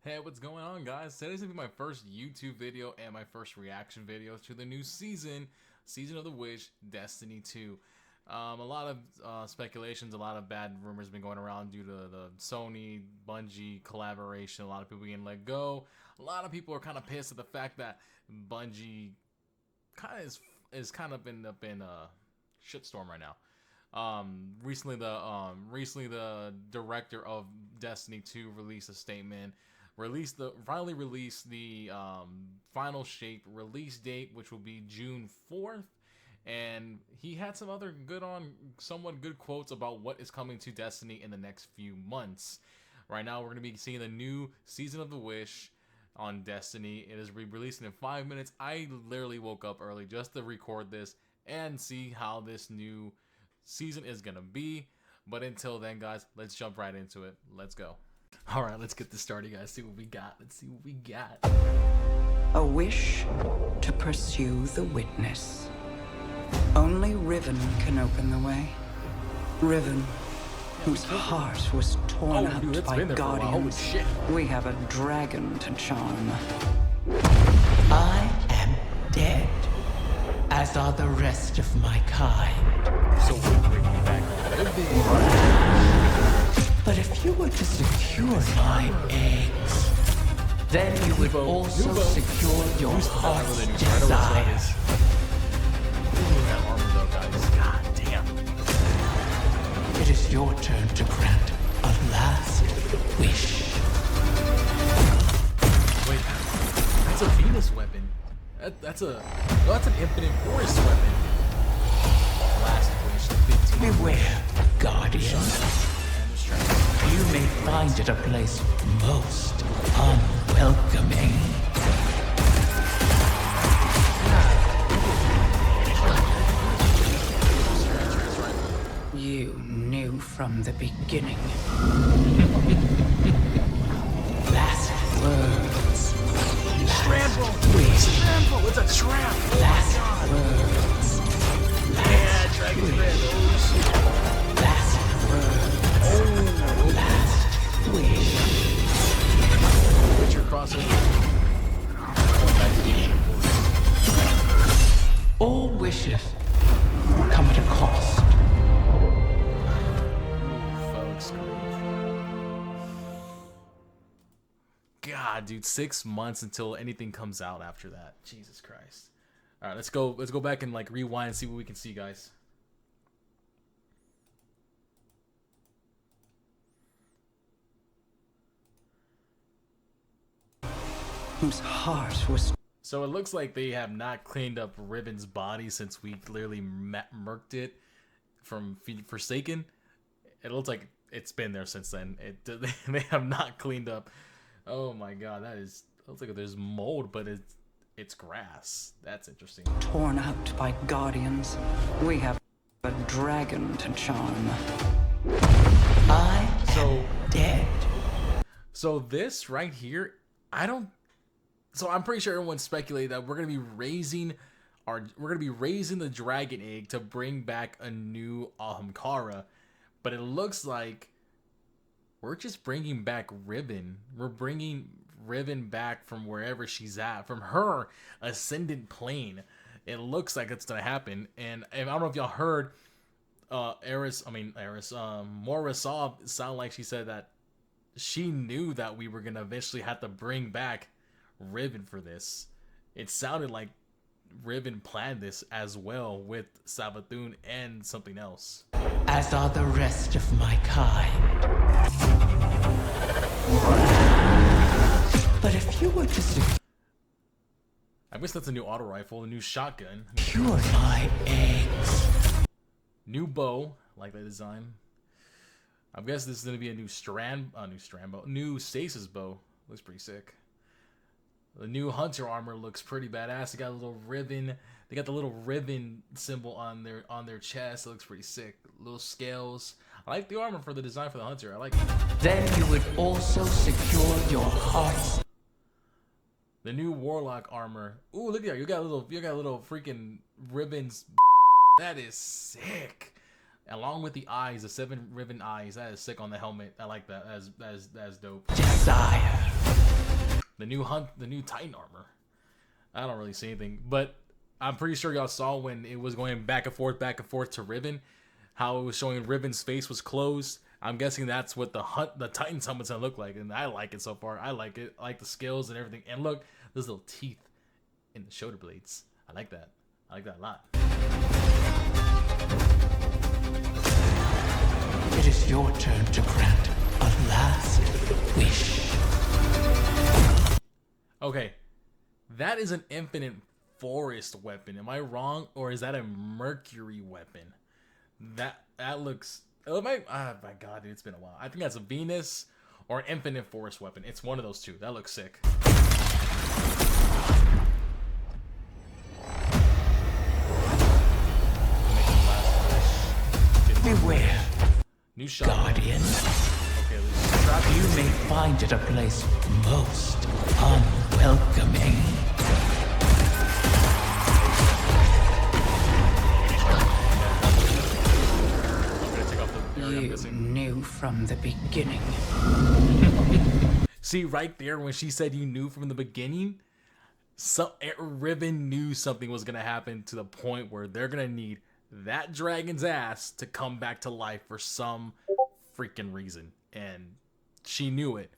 Hey, what's going on, guys? Today's gonna be my first YouTube video and my first reaction video to the new season of the Wish, Destiny 2. A lot of speculations, a lot of bad rumors been going around due to the Sony Bungie collaboration. A lot of people getting let go. A lot of people are kind of pissed at the fact that Bungie kind of is kind of in a shitstorm right now. Recently the director of Destiny 2 released a statement, finally released the final shape release date, which will be June 4th, and he had some other somewhat good quotes about what is coming to Destiny in the next few months. Right now, we're going to be seeing the new season of the Wish on Destiny. It is releasing in 5 minutes. I literally woke up early just to record this and see how this new season is gonna be. But until then, guys, let's jump right into it. Let's go. All right, let's get this started, guys. See what we got. Let's see what we got. A wish to pursue the witness. Only Riven can open the way. Riven, whose heart was torn out by guardians. Holy shit. We have a dragon to charm. I am dead, as are the rest of my kind. So we're bringing back But if you were to secure my eggs, then you would also secure your heart's desire. That armor though, guys. God damn. It is your turn to grant a last wish. Wait, that's a Venus weapon. That's an infinite force weapon. Last wish, 15. Beware, Guardian. You may find it a place most unwelcoming. You knew from the beginning. Last words. Trample! Wish. Trample! It's a trap! Last words. Yeah, Dragon's Red. Oh, shit. Last words. Oh, Last wish. Witcher crossover. All wishes come at a cost. Folks. God, dude, 6 months until anything comes out after that. Jesus Christ. All right, let's go back and like rewind and see what we can see, guys. Whose heart was So it looks like they have not cleaned up Riven's body since we clearly murked it from Forsaken. It looks like it's been there since then. They have not cleaned up. Oh my god, looks like there's mold, but it's grass. That's interesting. torn out by guardians. We have a dragon to charm. I am dead. So this right here, So I'm pretty sure everyone's speculating that we're gonna be raising the dragon egg to bring back a new Ahamkara, but it looks like we're just bringing back Riven. We're bringing Riven back from wherever she's at, from her ascendant plane. It looks like it's gonna happen, and I don't know if y'all heard, Moira sound like she said that she knew that we were gonna eventually have to bring back Riven for this. It sounded like Riven planned this as well with Savathun and something else. As are the rest of my kind. But if you were to I guess that's a new auto rifle, a new shotgun, secure my eggs, new bow, like the design. I guess this is gonna be a new new stasis bow. Looks pretty sick. The new hunter armor looks pretty badass. They got a little ribbon. They got the little ribbon symbol on their chest. It looks pretty sick. Little scales. I like the armor for the design for the hunter. I like it. then you would also secure your hearts. The new warlock armor. Ooh, look at that. You got little freaking ribbons. That is sick. Along with the eyes, the 7 ribbon eyes. That is sick on the helmet. I like that. That's dope. Desire. the new Titan armor. I don't really see anything, but I'm pretty sure y'all saw when it was going back and forth to Ribbon, how it was showing Ribbon's face was closed. I'm guessing that's what the Titan's helmet's gonna look like, and I like it so far. I like it. I like the scales and everything. And look, those little teeth in the shoulder blades. I like that. I like that a lot. It is your turn to grant a last wish. Okay, that is an infinite forest weapon. Am I wrong, or is that a mercury weapon? That looks. Oh my god, dude, it's been a while. I think that's a Venus or an infinite forest weapon. It's one of those two. That looks sick. Beware, New shot. Guardian. Okay, You may find it a place most unwelcoming. You knew from the beginning. See, right there when she said you knew from the beginning, Ribbon knew something was gonna happen to the point where they're gonna need that dragon's ass to come back to life for some freaking reason, and she knew it.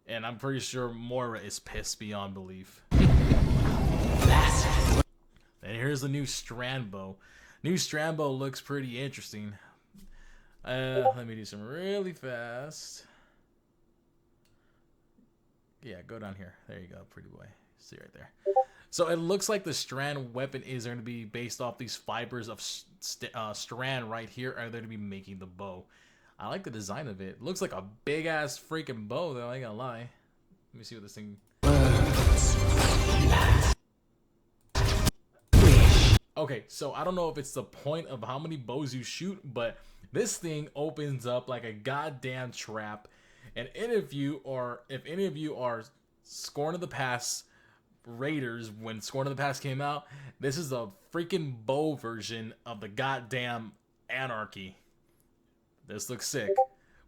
And I'm pretty sure Moira is pissed beyond belief. And here's the new strand bow. New strand bow looks pretty interesting. Let me do some really fast. Yeah, go down here. There you go, pretty boy. See right there. So it looks like the strand weapon is going to be based off these fibers of strand right here. Are they to be making the bow? I like the design of it. It looks like a big ass freaking bow though, I ain't gonna lie. Let me see what this thing. Okay, so I don't know if it's the point of how many bows you shoot, but this thing opens up like a goddamn trap. And if any of you are Scorn of the Past Raiders when Scorn of the Past came out, this is a freaking bow version of the goddamn Anarchy. This looks sick.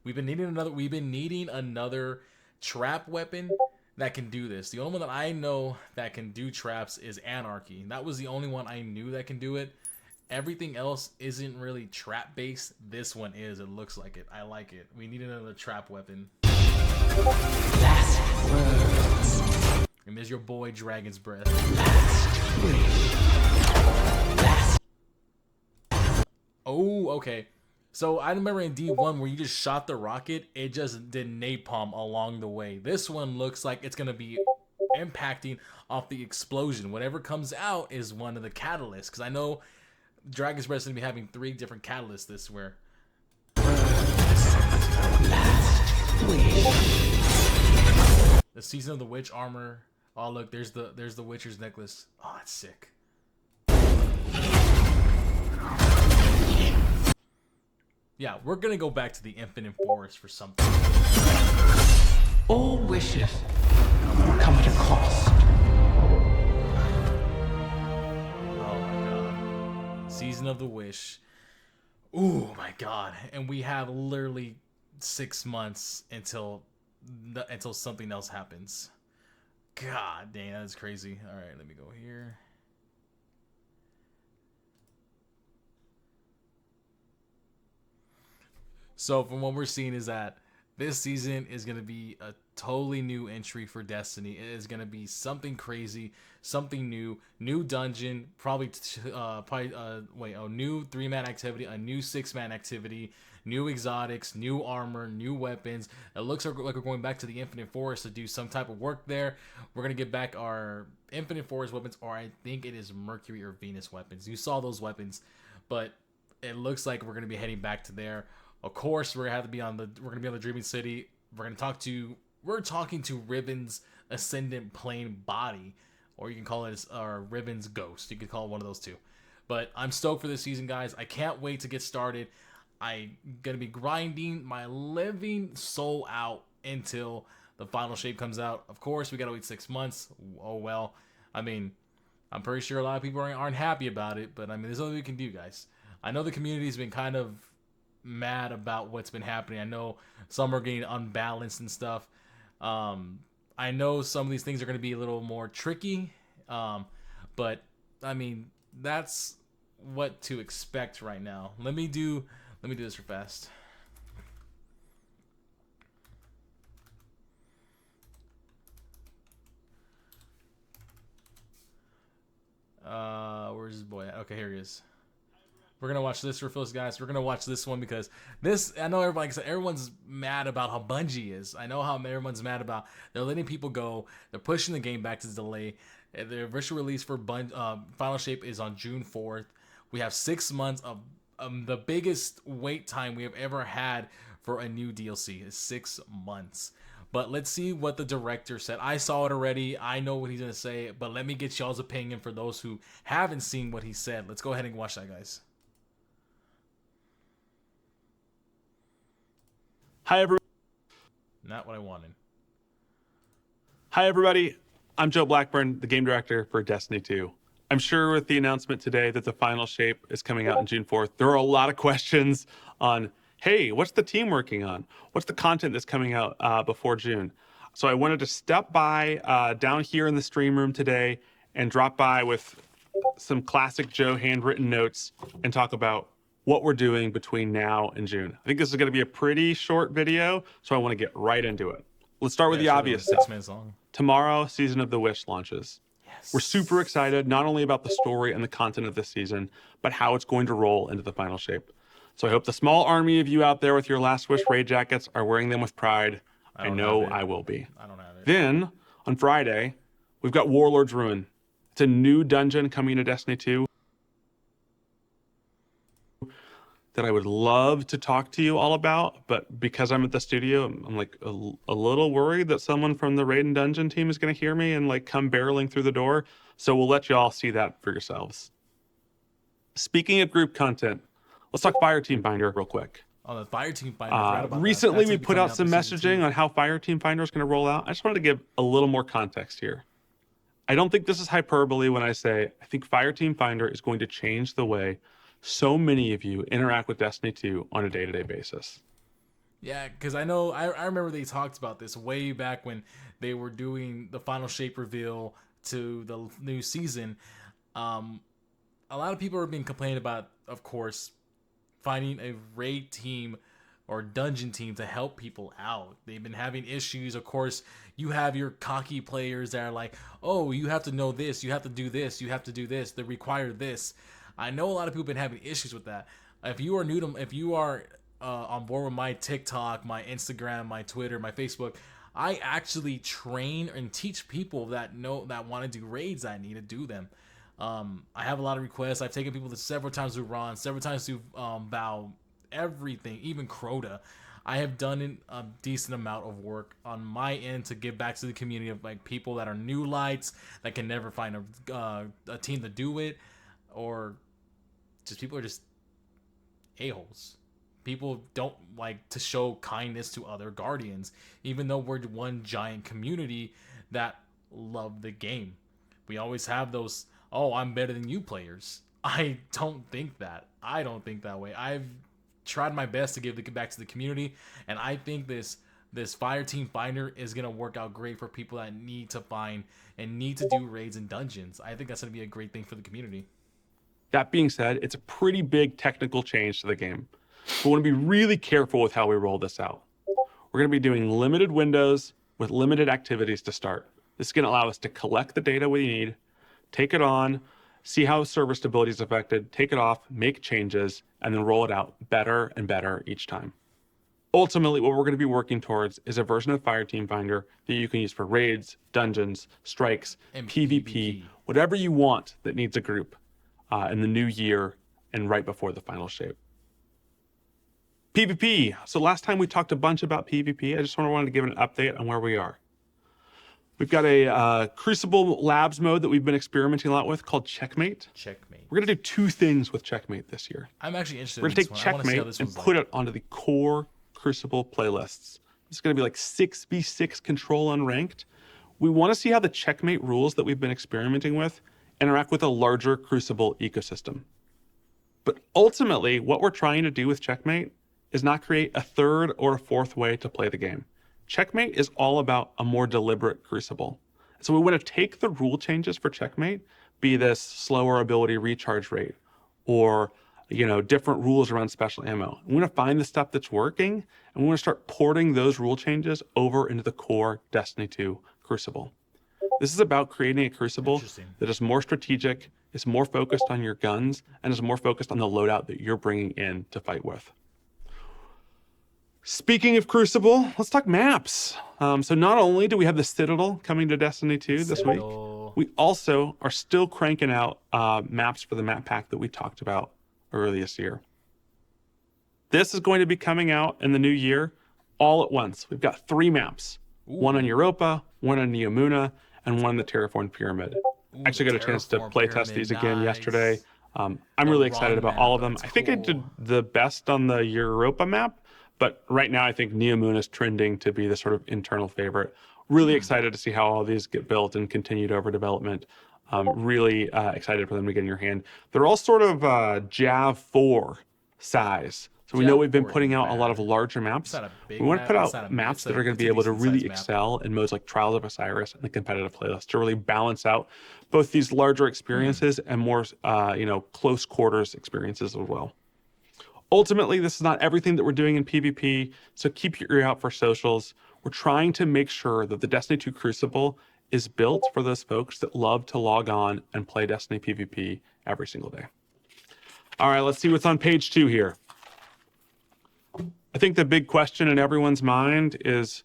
We've been needing another trap weapon that can do this. The only one that I know that can do traps is Anarchy. That was the only one I knew that can do it. Everything else isn't really trap based. This one is. It looks like it. I like it. We need another trap weapon. Last words. And there's your boy Dragon's Breath. Last wish. Last. Oh, okay. So I remember in D1 where you just shot the rocket, it just did napalm along the way. This one looks like it's gonna be impacting off the explosion. Whatever comes out is one of the catalysts. Because I know Dragon's Breath is gonna be having 3 different catalysts this where. Last wish. The Season of the Witch armor. Oh look, there's the Witcher's necklace. Oh, that's sick. Yeah, we're gonna go back to the Infinite Forest for something. All wishes come at a cost. Oh my god. Season of the Wish. Ooh my god. And we have literally 6 months until something else happens. God dang, that's crazy. Alright, let me go here. So from what we're seeing is that this season is going to be a totally new entry for Destiny. It is going to be something crazy, something new dungeon, probably a new 3-man activity, a new 6-man activity, new exotics, new armor, new weapons. It looks like we're going back to the Infinite Forest to do some type of work there. We're going to get back our Infinite Forest weapons, or I think it is Mercury or Venus weapons. You saw those weapons, but it looks like we're going to be heading back to there. Of course, we're gonna be on the Dreaming City. We're talking to Ribbon's Ascendant Plane body, or you can call it Ribbon's Ghost. You could call it one of those two. But I'm stoked for this season, guys. I can't wait to get started. I'm gonna be grinding my living soul out until the final shape comes out. Of course, we gotta wait 6 months. Oh well. I mean, I'm pretty sure a lot of people aren't happy about it, but I mean, there's nothing we can do, guys. I know the community's been kind of mad about what's been happening. I know some are getting unbalanced and stuff. I I know some of these things are going to be a little more tricky, but I mean, that's what to expect right now. Let me do this real fast. Where's this boy at? Okay, here he is. We're gonna watch this real fast, guys. We're gonna watch this one because this, I know everybody, like I said, everyone's mad about how Bungie is. I know how everyone's mad about they're letting people go. They're pushing the game back to delay. The official release for Final Shape is on June 4th. We have 6 months of the biggest wait time we have ever had for a new DLC. Is 6 months. But let's see what the director said. I saw it already. I know what he's going to say. But let me get y'all's opinion for those who haven't seen what he said. Let's go ahead and watch that, guys. Hi, everyone. Not what I wanted. Hi, everybody. I'm Joe Blackburn, the game director for Destiny 2. I'm sure with the announcement today that the Final Shape is coming out on June 4th, there are a lot of questions on, hey, what's the team working on? What's the content that's coming out before June? So I wanted to step by down here in the stream room today and drop by with some classic Joe handwritten notes and talk about what we're doing between now and June. I think this is going to be a pretty short video, so I want to get right into it. Let's start with the obvious stuff. 6 minutes long. Tomorrow, Season of the Wish launches. Yes. We're super excited, not only about the story and the content of this season, but how it's going to roll into the Final Shape. So I hope the small army of you out there with your Last Wish raid jackets are wearing them with pride. I know I will be. I don't have it. Then, on Friday, we've got Warlord's Ruin. It's a new dungeon coming to Destiny 2 that I would love to talk to you all about, but because I'm at the studio, I'm like a little worried that someone from the Raid and Dungeon team is going to hear me and like come barreling through the door. So we'll let you all see that for yourselves. Speaking of group content, let's talk Fireteam Finder real quick. Oh, the Fireteam Finder. Recently, we put out some messaging on how Fireteam Finder is going to roll out. I just wanted to give a little more context here. I don't think this is hyperbole when I say I think Fireteam Finder is going to change the way so many of you interact with Destiny 2 on a day-to-day basis. Yeah, because I know, I remember they talked about this way back when they were doing the Final Shape reveal to the new season. A lot of people are being complaining about, of course, finding a raid team or dungeon team to help people out. They've been having issues. Of course, you have your cocky players that are like, oh, you have to know this, you have to do this, you have to do this, they require this. I know a lot of people have been having issues with that. If you are new to, if you are on board with my TikTok, my Instagram, my Twitter, my Facebook, I actually train and teach people that want to do raids that need to do them. I have a lot of requests. I've taken people to several times to Ron, several times to Val, everything, even Crota. I have done a decent amount of work on my end to give back to the community of like people that are new lights that can never find a team to do it, or just people are just a-holes. People don't like to show kindness to other Guardians, even though we're one giant community that love the game. We always have those, oh, I'm better than you players. I don't think that. I don't think that way. I've tried my best to give back to the community, and I think this Fireteam Finder is going to work out great for people that need to find and need to do raids and dungeons. I think that's going to be a great thing for the community. That being said, it's a pretty big technical change to the game. We want to be really careful with how we roll this out. We're going to be doing limited windows with limited activities to start. This is going to allow us to collect the data we need, take it on, see how server stability is affected, take it off, make changes, and then roll it out better and better each time. Ultimately, what we're going to be working towards is a version of Fireteam Finder that you can use for raids, dungeons, strikes, and PvP, whatever you want that needs a group in the new year and right before the Final Shape. PvP. So last time we talked a bunch about PvP. I just wanted to give an update on where we are. We've got a Crucible Labs mode that we've been experimenting a lot with called Checkmate. Checkmate. We're going to do two things with Checkmate this year. I'm actually interested We're in going this to one. take Checkmate and put it onto the core Crucible playlists. It's going to be like 6v6 control unranked. We want to see how the Checkmate rules that we've been experimenting with interact with a larger Crucible ecosystem. But ultimately, what we're trying to do with Checkmate is not create a third or a fourth way to play the game. Checkmate is all about a more deliberate Crucible. So we want to take the rule changes for Checkmate, be this slower ability recharge rate, or different rules around special ammo. We want to find the stuff that's working, and we want to start porting those rule changes over into the core Destiny 2 Crucible. This is about creating a Crucible that is more strategic, is more focused on your guns, and is more focused on the loadout that you're bringing in to fight with. Speaking of Crucible, let's talk maps. So not only do we have the Citadel coming to Destiny 2 this week, we also are still cranking out maps for the map pack that we talked about earlier this year. This is going to be coming out in the new year all at once. We've got 3 maps, one on Europa, one on Neomuna, and one on the Terraform Pyramid. I actually got a chance to play test these again yesterday. I'm really excited about all of them. I think I did the best on the Europa map, but right now I think Neomuna is trending to be the sort of internal favorite. Really excited to see how all these get built and continued over development. Really excited for them to get in your hand. They're all sort of Jav 4 size. So we know we've been putting out a lot of larger maps. We want to put out maps that are going to be able to really excel in modes like Trials of Osiris and the competitive playlist to really balance out both these larger experiences and more, close quarters experiences as well. Ultimately, this is not everything that we're doing in PvP, so keep your ear out for socials. We're trying to make sure that the Destiny 2 Crucible is built for those folks that love to log on and play Destiny PvP every single day. All right, let's see what's on page 2 here. I think the big question in everyone's mind is,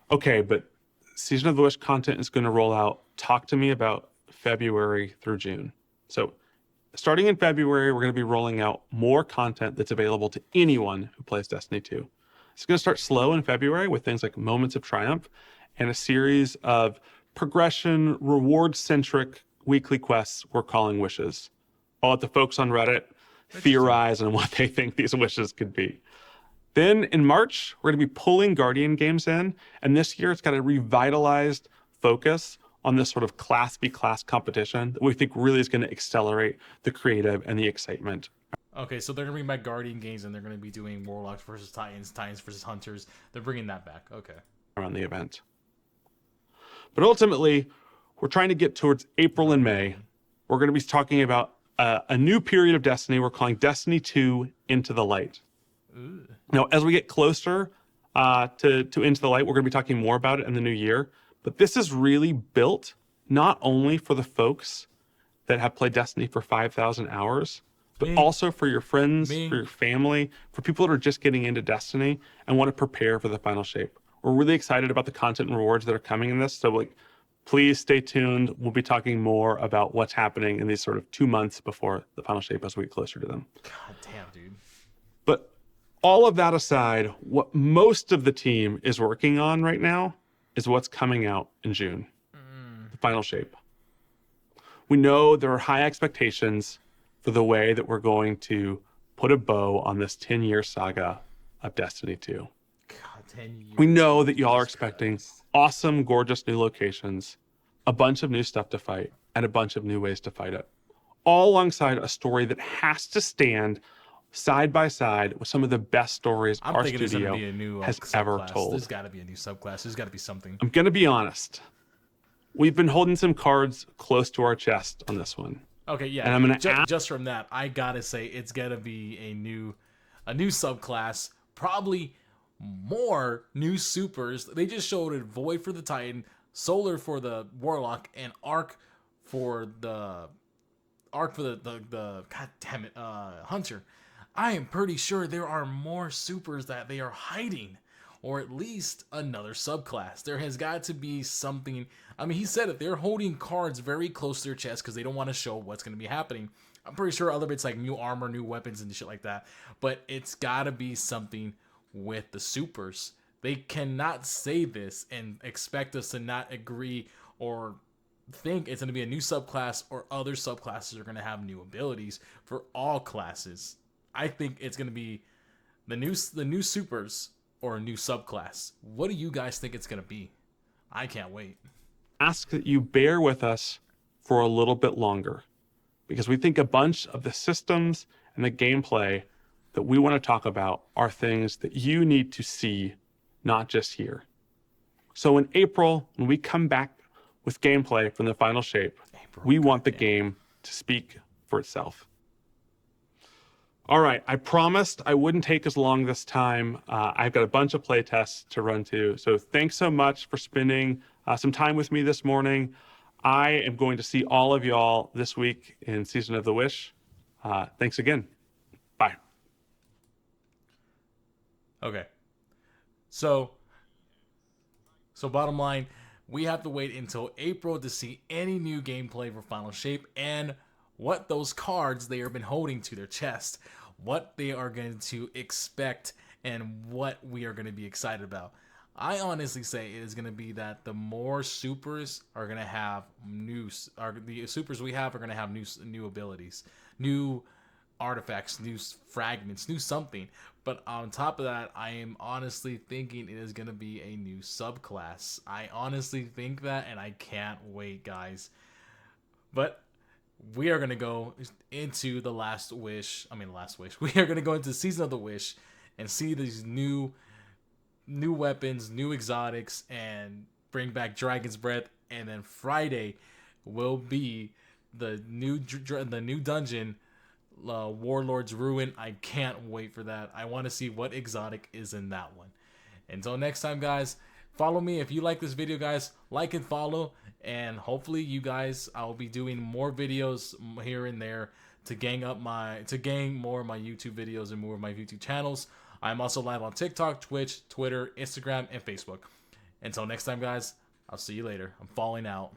okay, but Season of the Wish content is going to roll out. Talk to me about February through June. So starting in February, we're going to be rolling out more content that's available to anyone who plays Destiny 2. It's going to start slow in February with things like Moments of Triumph and a series of progression, reward-centric weekly quests we're calling wishes. I'll let the folks on Reddit theorize on what they think these wishes could be. Then in March, we're going to be pulling Guardian games in, and this year it's got a revitalized focus on this sort of class v class competition that we think really is going to accelerate the creative and the excitement. Okay, so they're going to bring back Guardian games, and they're going to be doing Warlocks versus Titans, Titans versus Hunters. They're bringing that back. Okay. Around the event. But ultimately, we're trying to get towards April and May. We're going to be talking about a new period of Destiny we're calling Destiny 2 Into the Light. Ooh. Now, as we get closer to Into the Light, we're going to be talking more about it in the new year. But this is really built not only for the folks that have played Destiny for 5,000 hours, but also for your friends, for your family, for people that are just getting into Destiny and want to prepare for the final shape. We're really excited about the content and rewards that are coming in this. So please stay tuned. We'll be talking more about what's happening in these sort of 2 months before the final shape as we get closer to them. God damn, dude. But all of that aside, what most of the team is working on right now is what's coming out in June, the final shape. We know there are high expectations for the way that we're going to put a bow on this 10-year saga of Destiny 2. God, 10 years. We know that y'all are expecting awesome, gorgeous new locations, a bunch of new stuff to fight, and a bunch of new ways to fight it. All alongside a story that has to stand side by side with some of the best stories our studio has ever told. There's got to be a new subclass. There's got to be something. I'm going to be honest. We've been holding some cards close to our chest on this one. Okay, yeah. And I'm going to just from that, I got to say it's got to be a new subclass, probably more new supers. They just showed it Void for the Titan, Solar for the Warlock, and Arc for the God damn it, Hunter. I am pretty sure there are more supers that they are hiding, or at least another subclass. There has got to be something. I mean, he said it. They're holding cards very close to their chest because they don't want to show what's going to be happening. I'm pretty sure other bits like new armor, new weapons, and shit like that. But it's got to be something with the supers. They cannot say this and expect us to not agree or think it's going to be a new subclass or other subclasses are going to have new abilities for all classes. I think it's going to be the new supers or a new subclass. What do you guys think it's going to be? I can't wait. Ask that you bear with us for a little bit longer because we think a bunch of the systems and the gameplay that we want to talk about are things that you need to see, not just hear. So in April, when we come back with gameplay from the final shape, we want the game to speak for itself. All right, I promised I wouldn't take as long this time. I've got a bunch of playtests to run to. So thanks so much for spending some time with me this morning. I am going to see all of y'all this week in Season of the Wish. Thanks again. Bye. Okay. So bottom line, we have to wait until April to see any new gameplay for Final Shape and what those cards they have been holding to their chest, what they are going to expect, and what we are going to be excited about. I honestly say it is going to be that the more supers are going to have the supers we have are going to have new abilities, new artifacts, new fragments, new something. But on top of that, I am honestly thinking it is going to be a new subclass. I honestly think that, and I can't wait, guys. But we are going to go into the last wish. We are going to go into Season of the Wish and see these new weapons, new exotics, and bring back Dragon's Breath. And then Friday will be the new dungeon, Warlord's Ruin. I can't wait for that. I want to see what exotic is in that one. Until next time, guys, follow me. If you like this video, guys, like and follow. And hopefully you guys, I'll be doing more videos here and there to gang more of my YouTube videos and more of my YouTube channels. I'm also live on TikTok, Twitch, Twitter, Instagram, and Facebook. Until next time, guys, I'll see you later. I'm falling out.